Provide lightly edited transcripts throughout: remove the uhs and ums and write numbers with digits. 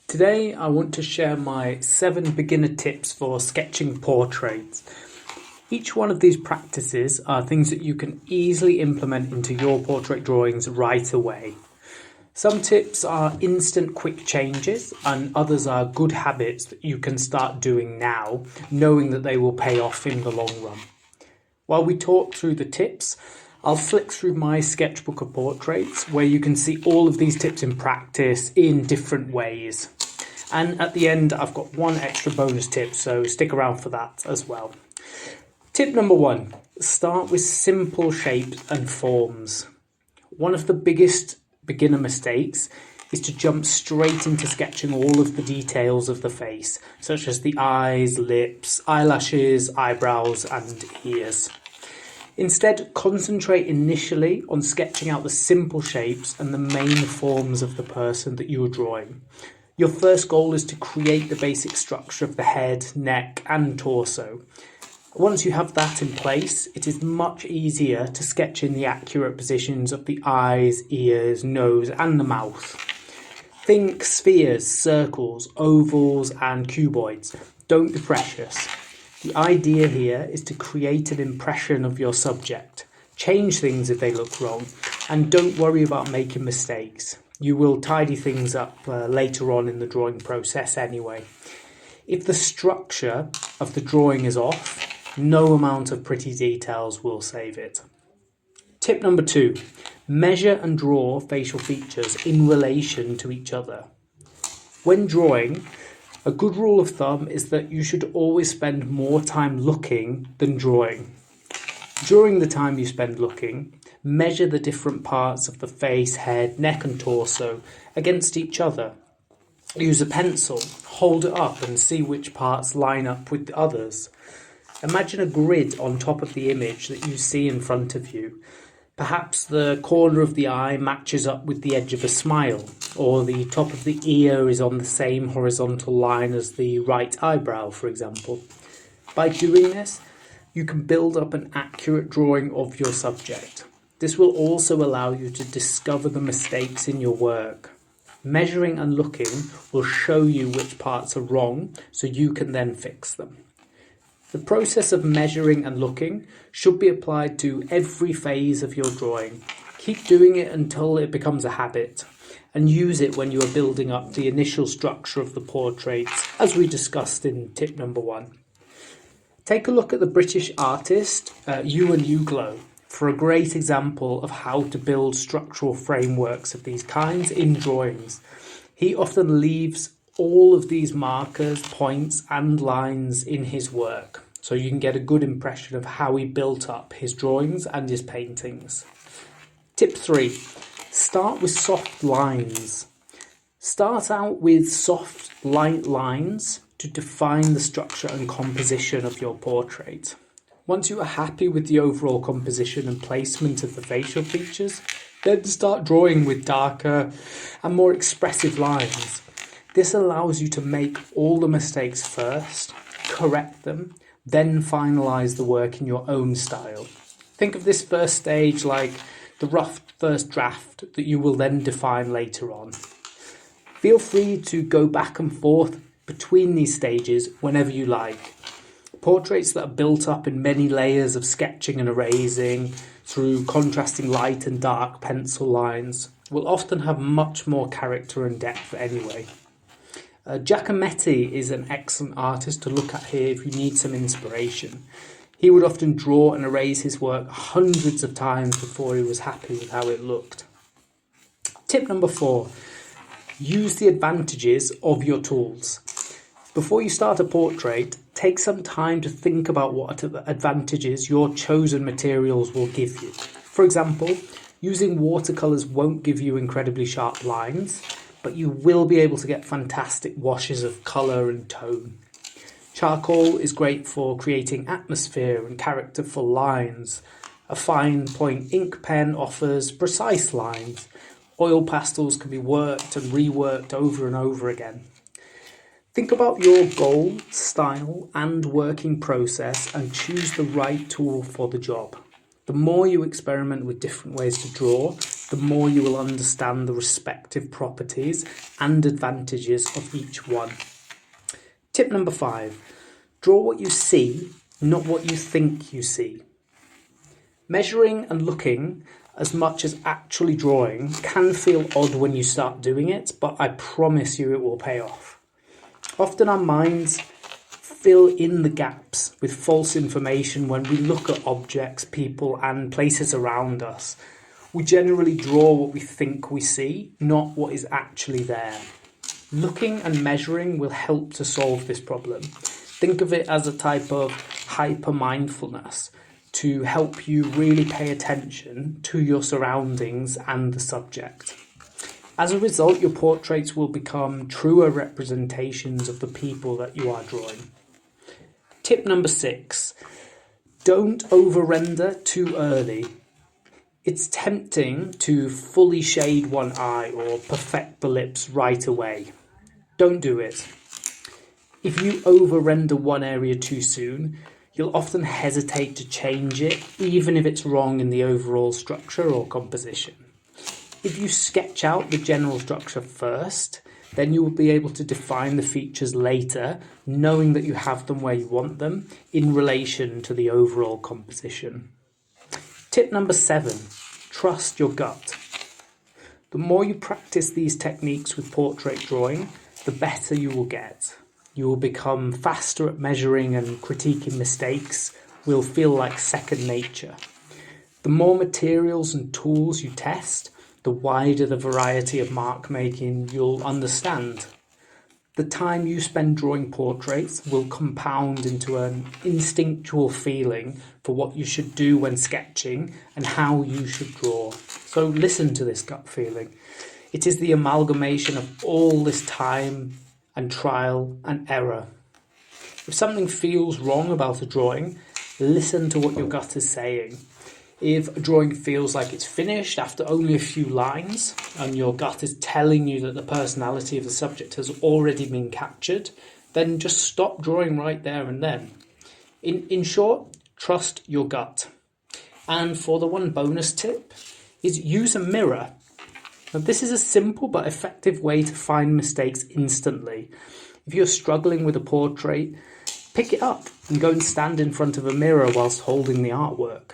Today I want to share my 7 beginner tips for sketching portraits. Each one of these practices are things that you can easily implement into your portrait drawings right away. Some tips are instant quick changes and others are good habits that you can start doing now, knowing that they will pay off in the long run. While we talk through the tips, I'll flick through my sketchbook of portraits where you can see all of these tips in practice in different ways. And at the end, I've got one extra bonus tip, so stick around for that as well. Tip number 1, start with simple shapes and forms. One of the biggest beginner mistakes is to jump straight into sketching all of the details of the face, such as the eyes, lips, eyelashes, eyebrows, and ears. Instead, concentrate initially on sketching out the simple shapes and the main forms of the person that you are drawing. Your first goal is to create the basic structure of the head, neck, and torso. Once you have that in place, it is much easier to sketch in the accurate positions of the eyes, ears, nose, and the mouth. Think spheres, circles, ovals, and cuboids. Don't be precious. The idea here is to create an impression of your subject. Change things if they look wrong, and don't worry about making mistakes. You will tidy things up later on in the drawing process anyway. If the structure of the drawing is off, no amount of pretty details will save it. Tip number 2, measure and draw facial features in relation to each other. When drawing, a good rule of thumb is that you should always spend more time looking than drawing. During the time you spend looking, measure the different parts of the face, head, neck and torso against each other. Use a pencil, hold it up and see which parts line up with the others. Imagine a grid on top of the image that you see in front of you. Perhaps the corner of the eye matches up with the edge of a smile, or the top of the ear is on the same horizontal line as the right eyebrow, for example. By doing this, you can build up an accurate drawing of your subject. This will also allow you to discover the mistakes in your work. Measuring and looking will show you which parts are wrong, so you can then fix them. The process of measuring and looking should be applied to every phase of your drawing. Keep doing it until it becomes a habit, and use it when you are building up the initial structure of the portraits, as we discussed in tip number 1. Take a look at the British artist Ewan Uglow for a great example of how to build structural frameworks of these kinds in drawings. He often leaves all of these markers, points and lines in his work, so you can get a good impression of how he built up his drawings and his paintings. Tip 3, start with soft lines. Start out with soft, light lines to define the structure and composition of your portrait. Once you are happy with the overall composition and placement of the facial features, then start drawing with darker and more expressive lines. This allows you to make all the mistakes first, correct them, then finalise the work in your own style. Think of this first stage like the rough first draft that you will then define later on. Feel free to go back and forth between these stages whenever you like. Portraits that are built up in many layers of sketching and erasing through contrasting light and dark pencil lines will often have much more character and depth anyway. Giacometti is an excellent artist to look at here if you need some inspiration. He would often draw and erase his work hundreds of times before he was happy with how it looked. Tip number 4, use the advantages of your tools. Before you start a portrait, take some time to think about what advantages your chosen materials will give you. For example, using watercolours won't give you incredibly sharp lines, but you will be able to get fantastic washes of colour and tone. Charcoal is great for creating atmosphere and characterful lines. A fine point ink pen offers precise lines. Oil pastels can be worked and reworked over and over again. Think about your goal, style and working process and choose the right tool for the job. The more you experiment with different ways to draw, the more you will understand the respective properties and advantages of each one. Tip number 5, draw what you see, not what you think you see. Measuring and looking as much as actually drawing can feel odd when you start doing it, but I promise you it will pay off. Often our minds fill in the gaps with false information when we look at objects, people, and places around us. We generally draw what we think we see, not what is actually there. Looking and measuring will help to solve this problem. Think of it as a type of hyper-mindfulness to help you really pay attention to your surroundings and the subject. As a result, your portraits will become truer representations of the people that you are drawing. Tip number 6, don't over-render too early. It's tempting to fully shade one eye or perfect the lips right away. Don't do it. If you over-render one area too soon, you'll often hesitate to change it, even if it's wrong in the overall structure or composition. If you sketch out the general structure first, then you will be able to define the features later, knowing that you have them where you want them in relation to the overall composition. Tip number 7, trust your gut. The more you practice these techniques with portrait drawing, the better you will get. You will become faster at measuring, and critiquing mistakes will feel like second nature. The more materials and tools you test, the wider the variety of mark making you'll understand. The time you spend drawing portraits will compound into an instinctual feeling for what you should do when sketching and how you should draw. So listen to this gut feeling. It is the amalgamation of all this time and trial and error. If something feels wrong about a drawing, listen to what your gut is saying. If a drawing feels like it's finished after only a few lines and your gut is telling you that the personality of the subject has already been captured, then just stop drawing right there and then. In short, trust your gut. And for the one bonus tip is use a mirror. Now, this is a simple but effective way to find mistakes instantly. If you're struggling with a portrait, pick it up and go and stand in front of a mirror whilst holding the artwork.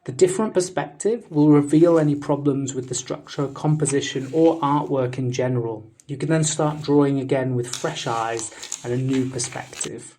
The different perspective will reveal any problems with the structure, composition, or artwork in general. You can then start drawing again with fresh eyes and a new perspective.